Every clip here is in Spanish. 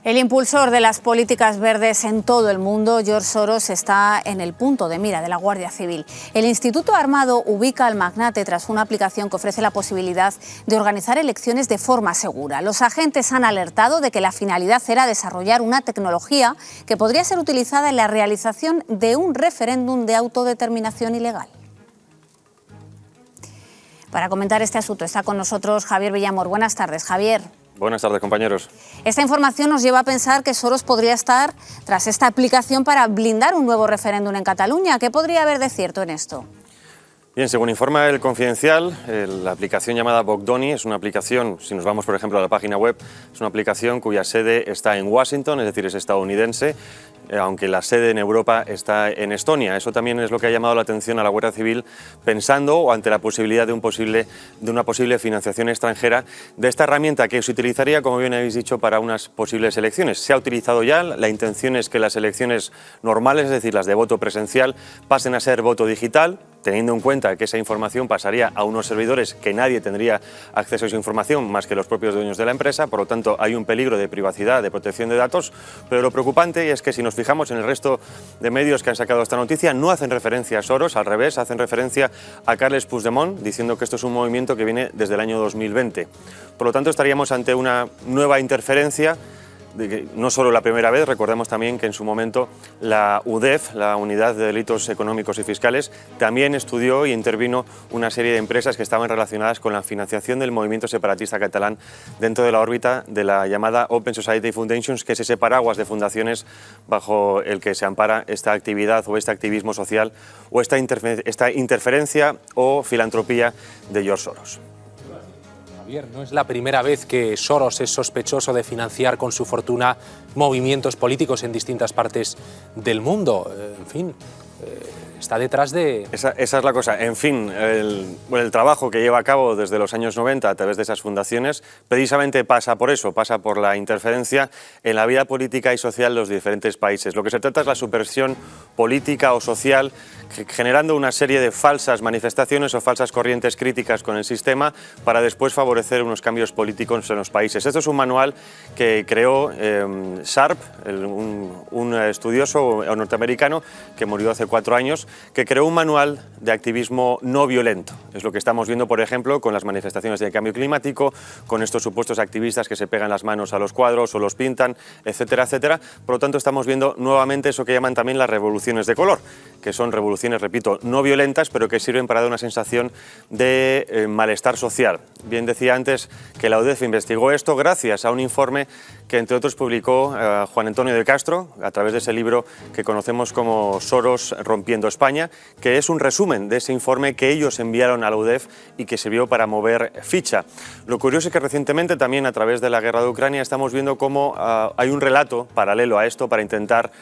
El impulsor de las políticas verdes en todo el mundo, George Soros, está en el punto de mira de la Guardia Civil. El Instituto Armado ubica al magnate tras una aplicación que ofrece la posibilidad de organizar elecciones de forma segura. Los agentes han alertado de que la finalidad era desarrollar una tecnología que podría ser utilizada en la realización de un referéndum de autodeterminación ilegal. Para comentar este asunto está con nosotros Javier Villamor. Buenas tardes, Javier. Buenas tardes, compañeros. Esta información nos lleva a pensar que Soros podría estar tras esta aplicación para blindar un nuevo referéndum en Cataluña. ¿Qué podría haber de cierto en esto? Bien, según informa El Confidencial, la aplicación llamada Bogdoni es una aplicación, si nos vamos por ejemplo a la página web, es una aplicación cuya sede está en Washington, es decir, es estadounidense, aunque la sede en Europa está en Estonia. Eso también es lo que ha llamado la atención a la Guardia Civil, pensando o ante la posibilidad de una posible financiación extranjera de esta herramienta que se utilizaría, como bien habéis dicho, para unas posibles elecciones. Se ha utilizado ya, la intención es que las elecciones normales, es decir, las de voto presencial, pasen a ser voto digital, teniendo en cuenta que esa información pasaría a unos servidores que nadie tendría acceso a esa información más que los propios dueños de la empresa. Por lo tanto, hay un peligro de privacidad, de protección de datos, pero lo preocupante es que si nos fijamos en el resto de medios que han sacado esta noticia, no hacen referencia a Soros, al revés, hacen referencia a Carles Puigdemont, diciendo que esto es un movimiento que viene desde el año 2020. Por lo tanto, estaríamos ante una nueva interferencia. No solo la primera vez, recordemos también que en su momento la UDEF, la Unidad de Delitos Económicos y Fiscales, también estudió y intervino una serie de empresas que estaban relacionadas con la financiación del movimiento separatista catalán dentro de la órbita de la llamada Open Society Foundations, que es ese paraguas de fundaciones bajo el que se ampara esta actividad o este activismo social o esta interferencia o filantropía de George Soros. No es la primera vez que Soros es sospechoso de financiar con su fortuna movimientos políticos en distintas partes del mundo. En fin, está detrás de... Esa es la cosa. En fin, el trabajo que lleva a cabo desde los años 90 a través de esas fundaciones precisamente pasa por eso, pasa por la interferencia en la vida política y social de los diferentes países. Lo que se trata es la subversión política o social, generando una serie de falsas manifestaciones o falsas corrientes críticas con el sistema para después favorecer unos cambios políticos en los países. Esto es un manual que creó Sharp, un estudioso norteamericano que murió hace 4 años, que creó un manual de activismo no violento. Es lo que estamos viendo, por ejemplo, con las manifestaciones de cambio climático, con estos supuestos activistas que se pegan las manos a los cuadros o los pintan, etcétera, etcétera. Por lo tanto, estamos viendo nuevamente eso que llaman también las revoluciones de color, que son revoluciones, repito, no violentas, pero que sirven para dar una sensación de malestar social. Bien decía antes que la UDEF investigó esto gracias a un informe que, entre otros, publicó Juan Antonio de Castro a través de ese libro que conocemos como Soros rompiendo España, que es un resumen de ese informe que ellos enviaron a la UDEF y que sirvió para mover ficha. Lo curioso es que recientemente, también a través de la guerra de Ucrania, estamos viendo cómo hay un relato paralelo a esto para intentar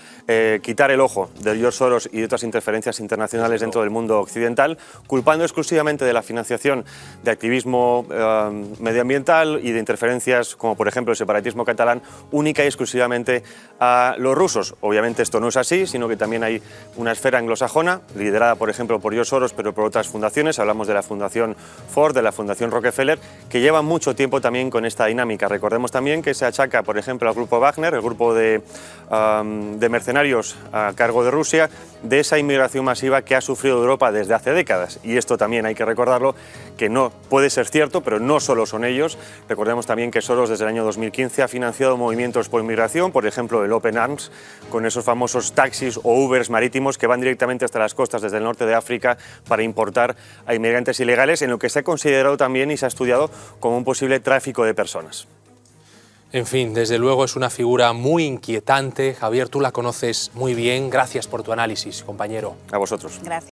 quitar el ojo de George Soros y de otras interferencias internacionales dentro del mundo occidental, culpando exclusivamente de la financiación de activismo medioambiental y de interferencias como, por ejemplo, el separatismo catalán, única y exclusivamente a los rusos. Obviamente esto no es así, sino que también hay una esfera anglosajona, liderada, por ejemplo, por George Soros, pero por otras fundaciones. Hablamos de la Fundación Ford, de la Fundación Rockefeller, que llevan mucho tiempo también con esta dinámica. Recordemos también que se achaca, por ejemplo, al grupo Wagner, el grupo de mercenarios a cargo de Rusia, de esa inmigración masiva que ha sufrido Europa desde hace décadas. Y esto también hay que recordarlo, que no puede ser cierto, pero no solo son ellos. Recordemos también que Soros desde el año 2015 ha financiado movimientos por inmigración, por ejemplo el Open Arms, con esos famosos taxis o Ubers marítimos que van directamente hasta las costas desde el norte de África para importar a inmigrantes ilegales, en lo que se ha considerado también y se ha estudiado como un posible tráfico de personas. En fin, desde luego es una figura muy inquietante. Javier, tú la conoces muy bien. Gracias por tu análisis, compañero. A vosotros. Gracias.